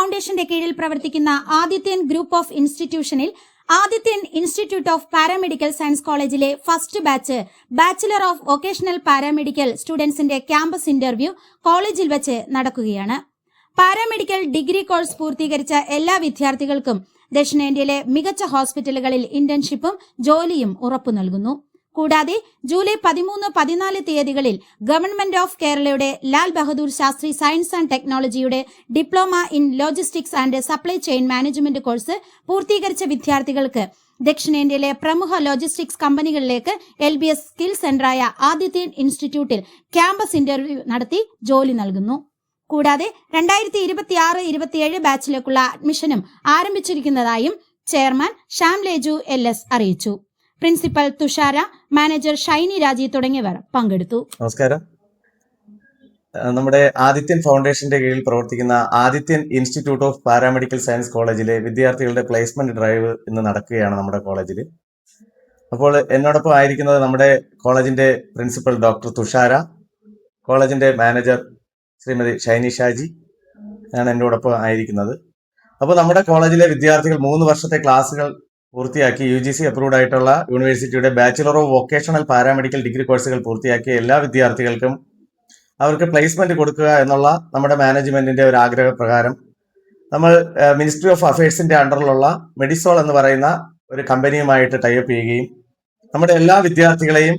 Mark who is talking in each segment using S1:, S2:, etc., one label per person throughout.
S1: ഫൗണ്ടേഷന്റെ കീഴിൽ പ്രവർത്തിക്കുന്ന ആദിത്യൻ ഗ്രൂപ്പ് ഓഫ് ഇൻസ്റ്റിറ്റ്യൂഷനിൽ Adithyan institute of paramedical science കോളേജിലെ first batch bachelor of vocational paramedical സ്റ്റുഡൻസിന്റെ ക്യാമ്പസ് ഇന്റർവ്യൂ കോളേജിൽ വെച്ച് നടക്കുകയാണ്. പാരാമെഡിക്കൽ ഡിഗ്രി കോഴ്സ് പൂർത്തീകരിച്ച എല്ലാ വിദ്യാർത്ഥികൾക്കും ദക്ഷിണേന്ത്യയിലെ മികച്ച ഹോസ്പിറ്റലുകളിൽ ഇന്റേൺഷിപ്പും ജോലിയും ഉറപ്പു നൽകുന്നു. കൂടാതെ ജൂലൈ 13-14 തീയതികളിൽ ഗവൺമെന്റ് ഓഫ് കേരളയുടെ ലാൽ ബഹദൂർ ശാസ്ത്രി സയൻസ് ആൻഡ് ടെക്നോളജിയുടെ diploma in logistics and supply chain management course പൂർത്തീകരിച്ച വിദ്യാർത്ഥികൾക്ക് ദക്ഷിണേന്ത്യയിലെ പ്രമുഖ ലോജിസ്റ്റിക്സ് കമ്പനികളിലേക്ക് LBS സ്കിൽ സെന്ററായ ആദിത്യൻ ഇൻസ്റ്റിറ്റ്യൂട്ടിൽ ക്യാമ്പസ് ഇന്റർവ്യൂ നടത്തി ജോലി നൽകുന്നു. കൂടാതെ 2026-27 ബാച്ചിലേക്കുള്ള അഡ്മിഷനും ആരംഭിച്ചിരിക്കുന്നതായും ചെയർമാൻ ശ്യാം ലേജു LS അറിയിച്ചു. പ്രിൻസിപ്പൽ തുഷാര, മാനേജർ ഷൈനി രാജി തുടങ്ങിയവർ പങ്കെടുത്തു.
S2: നമസ്കാരം. നമ്മുടെ ആദിത്യൻ ഫൗണ്ടേഷന്റെ കീഴിൽ പ്രവർത്തിക്കുന്ന Adithyan institute of paramedical science കോളേജിലെ വിദ്യാർത്ഥികളുടെ പ്ലേസ്മെന്റ് ഡ്രൈവ് ഇന്ന് നടക്കുകയാണ് നമ്മുടെ കോളേജിൽ. അപ്പോൾ എന്നോടൊപ്പം ആയിരിക്കുന്നത് നമ്മുടെ കോളേജിന്റെ പ്രിൻസിപ്പൽ ഡോക്ടർ തുഷാര, കോളേജിന്റെ മാനേജർ ശ്രീമതി ഷൈനി ഷാജി ആണ് എന്നോടൊപ്പം ആയിരിക്കുന്നത്. അപ്പോൾ നമ്മുടെ കോളേജിലെ വിദ്യാർത്ഥികൾ 3 വർഷത്തെ ക്ലാസ്സുകൾ പൂർത്തിയാക്കി UGC അപ്രൂവ്ഡ് ആയിട്ടുള്ള യൂണിവേഴ്സിറ്റിയുടെ bachelor of vocational paramedical degree കോഴ്സുകൾ പൂർത്തിയാക്കിയ എല്ലാ വിദ്യാർത്ഥികൾക്കും അവർക്ക് പ്ലേസ്മെന്റ് കൊടുക്കുക എന്നുള്ള നമ്മുടെ മാനേജ്മെന്റിന്റെ ഒരു ആഗ്രഹപ്രകാരം നമ്മൾ മിനിസ്ട്രി ഓഫ് അഫയേഴ്സിന്റെ അണ്ടറിലുള്ള മെഡിസോൾ എന്ന് പറയുന്ന ഒരു കമ്പനിയുമായിട്ട് ടൈപ്പ് ചെയ്യുകയും നമ്മുടെ എല്ലാ വിദ്യാർത്ഥികളെയും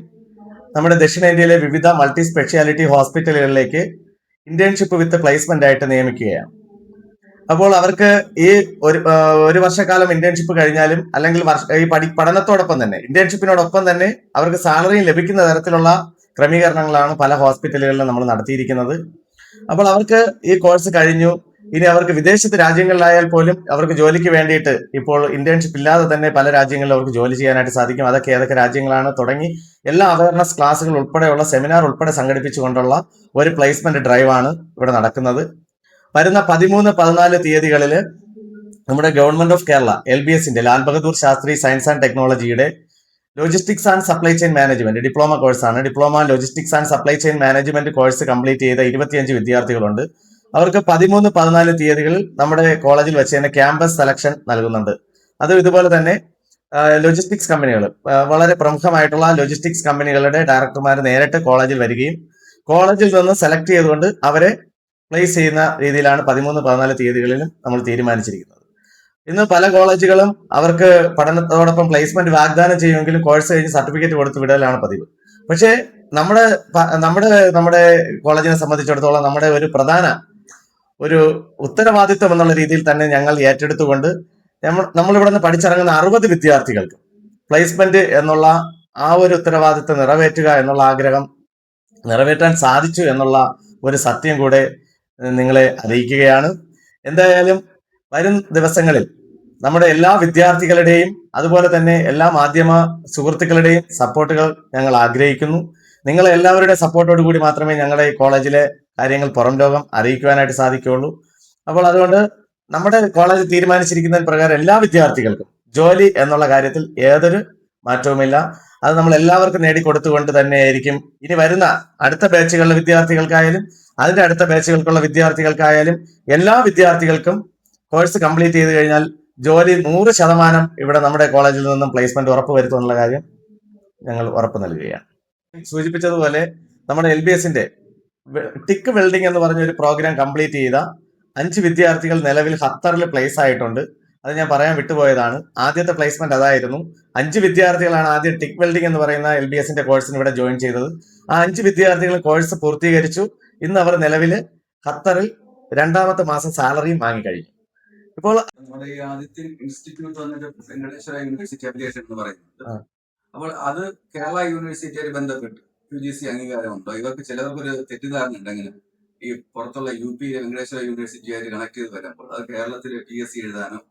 S2: നമ്മുടെ ദക്ഷിണേന്ത്യയിലെ വിവിധ മൾട്ടി സ്പെഷ്യാലിറ്റി ഹോസ്പിറ്റലുകളിലേക്ക് ഇന്റേൺഷിപ്പ് വിത്ത് പ്ലേസ്മെന്റ് ആയിട്ട് നിയമിക്കുകയാണ്. അപ്പോൾ അവർക്ക് ഈ ഒരു വർഷക്കാലം ഇന്റേൺഷിപ്പ് കഴിഞ്ഞാലും അല്ലെങ്കിൽ ഈ പഠനത്തോടൊപ്പം തന്നെ ഇന്റേൺഷിപ്പിനോടൊപ്പം തന്നെ അവർക്ക് സാലറിയും ലഭിക്കുന്ന തരത്തിലുള്ള ക്രമീകരണങ്ങളാണ് പല ഹോസ്പിറ്റലുകളിലും നമ്മൾ നടത്തിയിരിക്കുന്നത്. അപ്പോൾ അവർക്ക് ഈ കോഴ്സ് കഴിഞ്ഞു, ഇനി അവർക്ക് വിദേശത്ത് രാജ്യങ്ങളിലായാൽ പോലും അവർക്ക് ജോലിക്ക് വേണ്ടിയിട്ട് ഇപ്പോൾ ഇന്റേൺഷിപ്പ് ഇല്ലാതെ തന്നെ പല രാജ്യങ്ങളിലും അവർക്ക് ജോലി ചെയ്യാനായിട്ട് സാധിക്കും. അതൊക്കെ ഏതൊക്കെ രാജ്യങ്ങളാണ് തുടങ്ങി എല്ലാ അവയർനെസ് ക്ലാസ്സുകൾ ഉൾപ്പെടെയുള്ള സെമിനാർ ഉൾപ്പെടെ സംഘടിപ്പിച്ചുകൊണ്ടുള്ള ഒരു പ്ലേസ്മെന്റ് ഡ്രൈവാണ് ഇവിടെ നടക്കുന്നത്. വരുന്ന 13-14 തീയതികളിൽ നമ്മുടെ ഗവൺമെന്റ് ഓഫ് കേരള LBSന്റെ ലാൽ ബഹദൂർ ശാസ്ത്രി സയൻസ് ആൻഡ് ടെക്നോളജിയുടെ logistics and supply chain management diploma കോഴ്സാണ്. Diploma logistics and supply chain management course complete ചെയ്ത 25 വിദ്യാർത്ഥികളുണ്ട്. അവർക്ക് 13-14 തീയതികളിൽ നമ്മുടെ കോളേജിൽ വെച്ച് തന്നെ ക്യാമ്പസ് സെലക്ഷൻ നൽകുന്നുണ്ട്. അതും ഇതുപോലെ തന്നെ ലോജിസ്റ്റിക്സ് കമ്പനികൾ, വളരെ പ്രമുഖമായിട്ടുള്ള ലോജിസ്റ്റിക്സ് കമ്പനികളുടെ ഡയറക്ടർമാർ നേരിട്ട് കോളേജിൽ വരികയും കോളേജിൽ നിന്ന് സെലക്ട് ചെയ്തുകൊണ്ട് അവരെ പ്ലേസ് ചെയ്യുന്ന രീതിയിലാണ് 13-14 തീയതികളിലും നമ്മൾ തീരുമാനിച്ചിരിക്കുന്നത്. ഇന്ന് പല കോളേജുകളും അവർക്ക് പഠനത്തോടൊപ്പം പ്ലേസ്മെന്റ് വാഗ്ദാനം ചെയ്യുമെങ്കിലും കോഴ്സ് കഴിഞ്ഞ് സർട്ടിഫിക്കറ്റ് കൊടുത്ത് വിടലാണ് പതിവ്. പക്ഷേ നമ്മുടെ കോളേജിനെ സംബന്ധിച്ചിടത്തോളം നമ്മുടെ ഒരു പ്രധാന ഒരു ഉത്തരവാദിത്വം എന്നുള്ള രീതിയിൽ തന്നെ ഞങ്ങൾ ഏറ്റെടുത്തുകൊണ്ട് നമ്മളിവിടെ നിന്ന് പഠിച്ചിറങ്ങുന്ന 60 വിദ്യാർത്ഥികൾക്ക് പ്ലേസ്മെന്റ് എന്നുള്ള ആ ഒരു ഉത്തരവാദിത്വം നിറവേറ്റുക എന്നുള്ള ആഗ്രഹം നിറവേറ്റാൻ സാധിച്ചു എന്നുള്ള ഒരു സത്യം കൂടെ നിങ്ങളെ അറിയിക്കുകയാണ്. എന്തായാലും വരും ദിവസങ്ങളിൽ നമ്മുടെ എല്ലാ വിദ്യാർത്ഥികളുടെയും അതുപോലെ തന്നെ എല്ലാ മാധ്യമ സുഹൃത്തുക്കളുടെയും സപ്പോർട്ടുകൾ ഞങ്ങൾ ആഗ്രഹിക്കുന്നു. നിങ്ങളെ എല്ലാവരുടെ സപ്പോർട്ടോട് കൂടി മാത്രമേ ഞങ്ങളുടെ ഈ കോളേജിലെ കാര്യങ്ങൾ പുറം ലോകം അറിയിക്കുവാനായിട്ട് സാധിക്കുകയുള്ളൂ. അപ്പോൾ അതുകൊണ്ട് നമ്മുടെ കോളേജ് തീരുമാനിച്ചിരിക്കുന്നതിന് പ്രകാരം എല്ലാ വിദ്യാർത്ഥികൾക്കും ജോലി എന്നുള്ള കാര്യത്തിൽ യാതൊരു മാറ്റവുമില്ല. അത് നമ്മൾ എല്ലാവർക്കും നേടിക്കൊടുത്തുകൊണ്ട് തന്നെയായിരിക്കും ഇനി വരുന്ന അടുത്ത ബാച്ചുകളിലെ വിദ്യാർത്ഥികൾക്കായാലും അതിന്റെ അടുത്ത ബാച്ചുകൾക്കുള്ള വിദ്യാർത്ഥികൾക്കായാലും എല്ലാ വിദ്യാർത്ഥികൾക്കും കോഴ്സ് കംപ്ലീറ്റ് ചെയ്ത് കഴിഞ്ഞാൽ ജോലി 100% ഇവിടെ നമ്മുടെ കോളേജിൽ നിന്നും പ്ലേസ്മെന്റ് ഉറപ്പുവരുത്തുന്നുള്ള കാര്യം ഞങ്ങൾ ഉറപ്പ് നൽകുകയാണ്. സൂചിപ്പിച്ചതുപോലെ നമ്മുടെ LBSന്റെ ടിക്ക് വെൽഡിംഗ് എന്ന് പറഞ്ഞ ഒരു പ്രോഗ്രാം കംപ്ലീറ്റ് ചെയ്ത 5 വിദ്യാർത്ഥികൾ നിലവിൽ ഖത്തറിൽ പ്ലേസ് ആയിട്ടുണ്ട്. അത് ഞാൻ പറയാൻ വിട്ടുപോയതാണ്. ആദ്യത്തെ പ്ലേസ്മെന്റ് അതായിരുന്നു. 5 വിദ്യാർത്ഥികളാണ് ആദ്യം ടിക്ക് വെൽഡിംഗ് എന്ന് പറയുന്ന LBSന്റെ കോഴ്സിന് ഇവിടെ ജോയിൻ ചെയ്തത്. ആ 5 വിദ്യാർത്ഥികൾ കോഴ്സ് പൂർത്തീകരിച്ചു. ഇന്ന് അവർ നിലവിൽ ഖത്തറിൽ 2ാമത്തെ മാസം സാലറിയും വാങ്ങിക്കഴിഞ്ഞു. ഇപ്പോൾ
S3: നമ്മുടെ ഈ ആദിത്യൻ ഇൻസ്റ്റിറ്റ്യൂട്ട് വന്നിട്ട് വെങ്കടേശ്വര യൂണിവേഴ്സിറ്റി അഫിലിയേഷൻ എന്ന് പറയുന്നത്, അപ്പോൾ അത് കേരള യൂണിവേഴ്സിറ്റിയായി ബന്ധപ്പെട്ട് UGC അംഗീകാരമുണ്ടോ? ഇവർക്ക് ചിലർക്കൊരു തെറ്റിദ്ധാരണ ഉണ്ട്. അങ്ങനെ ഈ പുറത്തുള്ള UP വെങ്കടേശ്വര യൂണിവേഴ്സിറ്റിയായിട്ട് കണക്ട് ചെയ്ത് വരുമ്പോൾ അത് കേരളത്തിലെ PSC എഴുതാനോ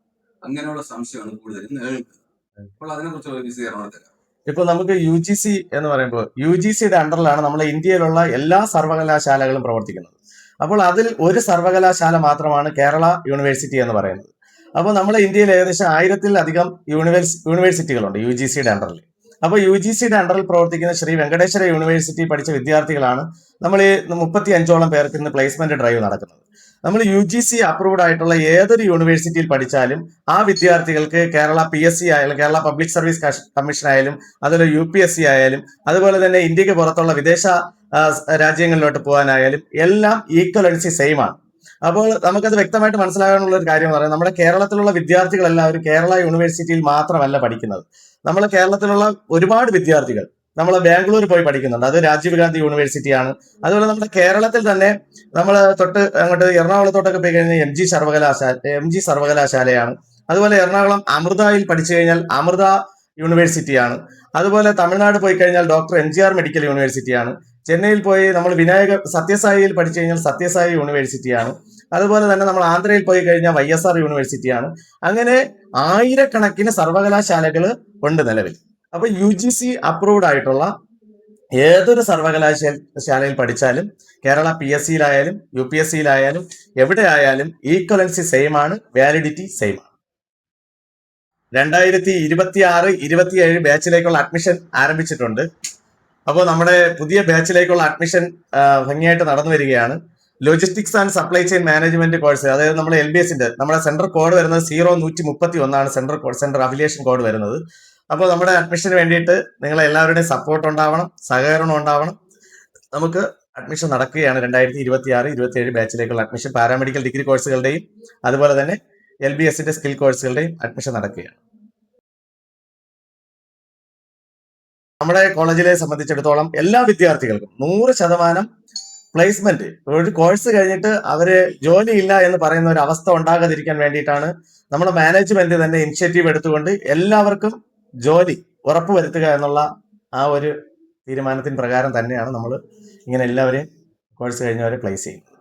S3: അങ്ങനെയുള്ള സംശയമാണ് കൂടുതലും നിലനിൽക്കുന്നത്. അപ്പോൾ അതിനെ കുറിച്ചുള്ള വിശദീകരണം തരാം.
S2: ഇപ്പൊ നമുക്ക് UGC എന്ന് പറയുമ്പോൾ UGCയുടെ അണ്ടറിലാണ് നമ്മുടെ ഇന്ത്യയിലുള്ള എല്ലാ സർവകലാശാലകളും പ്രവർത്തിക്കുന്നത്. അപ്പോൾ അതിൽ ഒരു സർവകലാശാല മാത്രമാണ് കേരള യൂണിവേഴ്സിറ്റി എന്ന് പറയുന്നത്. അപ്പോൾ നമ്മുടെ ഇന്ത്യയിൽ ഏകദേശം 1000-ലധികം യൂണിവേഴ്സിറ്റികളുണ്ട് UGCയുടെ അണ്ടറിൽ. അപ്പോൾ UGCയുടെ അണ്ടറിൽ പ്രവർത്തിക്കുന്ന ശ്രീ വെങ്കടേശ്വര യൂണിവേഴ്സിറ്റി പഠിച്ച വിദ്യാർത്ഥികളാണ് നമ്മൾ ഈ 35ഓളം പേർക്ക് ഇന്ന് പ്ലേസ്മെന്റ് ഡ്രൈവ് നടക്കുന്നത്. നമ്മൾ UGC അപ്രൂവ്ഡ് ആയിട്ടുള്ള ഏതൊരു യൂണിവേഴ്സിറ്റിയിൽ പഠിച്ചാലും ആ വിദ്യാർത്ഥികൾക്ക് കേരള PSC ആയാലും കേരള പബ്ലിക് സർവീസ് കമ്മീഷൻ ആയാലും അതുപോലെ UPSC ആയാലും അതുപോലെ തന്നെ ഇന്ത്യക്ക് പുറത്തുള്ള വിദേശ രാജ്യങ്ങളിലോട്ട് പോകാനായാലും എല്ലാം ഈക്വലൻസി സെയിം ആണ്. അപ്പോൾ നമുക്കത് വ്യക്തമായിട്ട് മനസ്സിലാകാനുള്ള ഒരു കാര്യം പറയാം, നമ്മുടെ കേരളത്തിലുള്ള വിദ്യാർത്ഥികളെല്ലാവരും കേരള യൂണിവേഴ്സിറ്റിയിൽ മാത്രമല്ല പഠിക്കുന്നത്. നമ്മളെ കേരളത്തിലുള്ള ഒരുപാട് വിദ്യാർത്ഥികൾ നമ്മൾ ബാംഗ്ലൂർ പോയി പഠിക്കുന്നുണ്ട്, അത് രാജീവ് ഗാന്ധി യൂണിവേഴ്സിറ്റിയാണ്. അതുപോലെ നമ്മുടെ കേരളത്തിൽ തന്നെ നമ്മൾ തൊട്ട് അങ്ങോട്ട് എറണാകുളത്തോട്ടൊക്കെ പോയി കഴിഞ്ഞാൽ MG സർവകലാശാലയാണ്. അതുപോലെ എറണാകുളം അമൃതയിൽ പഠിച്ചു കഴിഞ്ഞാൽ അമൃത യൂണിവേഴ്സിറ്റിയാണ്. അതുപോലെ തമിഴ്നാട് പോയി കഴിഞ്ഞാൽ ഡോക്ടർ MGR മെഡിക്കൽ യൂണിവേഴ്സിറ്റിയാണ്. ചെന്നൈയിൽ പോയി നമ്മൾ സത്യസായിയിൽ പഠിച്ചു കഴിഞ്ഞാൽ സത്യസായി യൂണിവേഴ്സിറ്റിയാണ്. അതുപോലെ തന്നെ നമ്മൾ ആന്ധ്രയിൽ പോയി കഴിഞ്ഞാൽ YSR യൂണിവേഴ്സിറ്റിയാണ്. അങ്ങനെ ആയിരക്കണക്കിന് സർവകലാശാലകൾ ഉണ്ട് നിലവിൽ. അപ്പൊ UGC അപ്രൂവ്ഡ് ആയിട്ടുള്ള ഏതൊരു സർവകലാശാലയിൽ പഠിച്ചാലും കേരള PSCയിലായാലും UPSCയിലായാലും എവിടെ ആയാലും ഈക്വലൻസി സെയിം ആണ്, വാലിഡിറ്റി സെയിം ആണ്. 2026-27 ബാച്ചിലേക്കുള്ള അഡ്മിഷൻ ആരംഭിച്ചിട്ടുണ്ട്. അപ്പോൾ നമ്മുടെ പുതിയ ബാച്ചിലേക്കുള്ള അഡ്മിഷൻ ഭംഗിയായിട്ട് നടന്നു വരികയാണ്. Logistics and supply chain management course, അതായത് നമ്മുടെ LBSന്റെ നമ്മുടെ സെൻട്രൽ കോഡ് വരുന്നത് 0131 സെൻട്രൽ അഫിലിയേഷൻ കോഡ് വരുന്നത്. അപ്പോൾ നമ്മുടെ അഡ്മിഷന് വേണ്ടിയിട്ട് നിങ്ങൾ എല്ലാവരുടെയും സപ്പോർട്ട് ഉണ്ടാവണം, സഹകരണം ഉണ്ടാവണം. നമുക്ക് അഡ്മിഷൻ നടക്കുകയാണ്. 2026-27 ബാച്ചിലേക്കുള്ള അഡ്മിഷൻ പാരാമെഡിക്കൽ ഡിഗ്രി കോഴ്സുകളുടെയും അതുപോലെ തന്നെ LBSന്റെ സ്കിൽ കോഴ്സുകളുടെയും അഡ്മിഷൻ നടക്കുകയാണ്. നമ്മുടെ കോളേജിലെ സംബന്ധിച്ചിടത്തോളം എല്ലാ വിദ്യാർത്ഥികൾക്കും 100% പ്ലേസ്മെന്റ്, ഒരു കോഴ്സ് കഴിഞ്ഞിട്ട് അവര് ജോലിയില്ല എന്ന് പറയുന്ന ഒരു അവസ്ഥ ഉണ്ടാകാതിരിക്കാൻ വേണ്ടിയിട്ടാണ് നമ്മുടെ മാനേജ്മെന്റ് തന്നെ ഇനിഷ്യേറ്റീവ് എടുത്തുകൊണ്ട് എല്ലാവർക്കും ജോലി ഉറപ്പുവരുത്തുക എന്നുള്ള ആ ഒരു തീരുമാനത്തിന് പ്രകാരം തന്നെയാണ് നമ്മൾ ഇങ്ങനെ എല്ലാവരെയും കോഴ്സ് കഴിഞ്ഞവരെ പ്ലേസ് ചെയ്യുന്നത്.